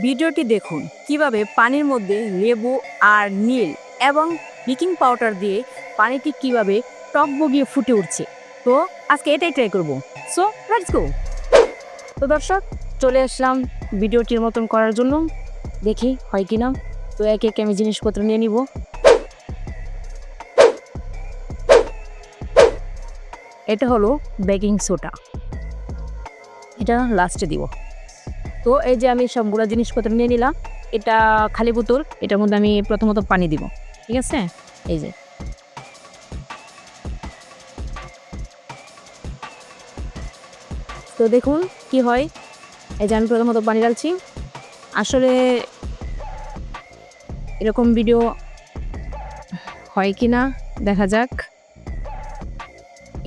ভিডিওটি দেখুন কিভাবে পানির মধ্যে লেবু আর নীল এবং বেকিং পাউডার দিয়ে পানিটি কিভাবে টকবগিয়ে ফুটে উঠছে। তো আজকে এটাই ট্রাই করব। So let's go. তো দর্শক, চলে আসলাম ভিডিওটির মতন করার জন্য। দেখি হয় কিনা। তো একে একে আমি জিনিসপত্র নিয়ে নিব। এটা হলো বেকিং সোডা, এটা লাস্টে দিব। তো এই যে আমি সবগুলো জিনিসপত্র নিয়ে নিলাম। এটা খালি বোতল, এটার মধ্যে আমি প্রথমত পানি দিব। ঠিক আছে, এই যে তো দেখুন কি হয়। এই যে আমি প্রথমত পানি ঢালছি। আসলে এরকম ভিডিও হয় কি না দেখা যাক।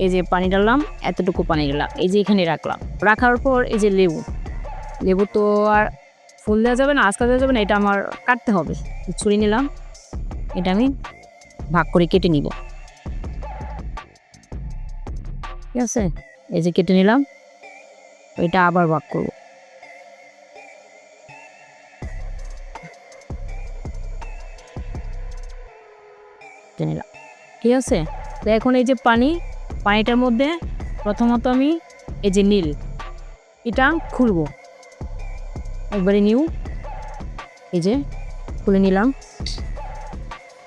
এই যে পানি ঢাললাম, এতটুকু পানি ঢাললাম, এই যে এখানে রাখলাম। রাখার পর এই যে লেবু, লেবু তো আর ফুল দেওয়া যাবে না, আজকা দেওয়া যাবে না, এটা আমার কাটতে হবে। ছুরি নিলাম, এটা আমি ভাগ করে কেটে নিব। ঠিক আছে, এই যে কেটে নিলাম, এটা আবার ভাগ করব। কেটে নিলাম, ঠিক আছে। তো এখন এই যে পানিটার মধ্যে প্রথমত আমি এই যে নীল, এটা খুলবো একবারে নিউ। এই যে খুলে নিলাম,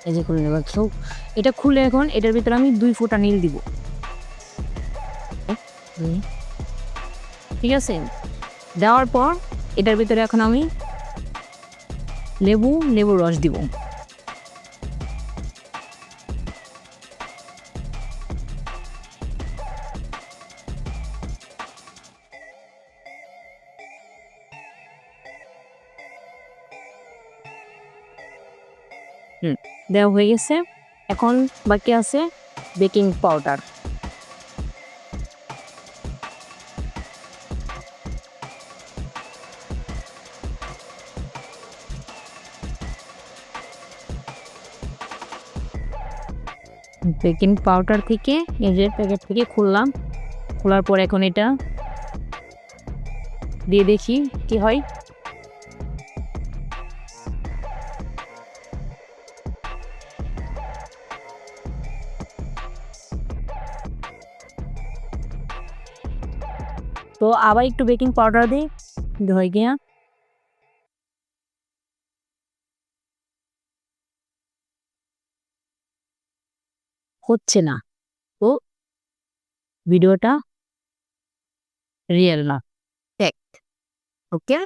এই যে খুলে নেব। তো এটা খুলে এখন এটার ভিতরে আমি 2 ফোঁটা নীল দিব। ঠিক আছে, দেওয়ার পর এটার ভিতরে এখন আমি লেবুর রস দিব। দেওয়া হয়ে গেছে। এখন বাকি আছে বেকিং পাউডার। বেকিং পাউডার থেকে এই যে প্যাকেট থেকে খুললাম, খোলার পর এখন এটা দিয়ে দেখি কি হয়। তো আবার একটু বেকিং পাউডার দিই, হয় গিয়া হচ্ছে না। তো ভিডিওটা রিয়েল না, ফেক। ওকে।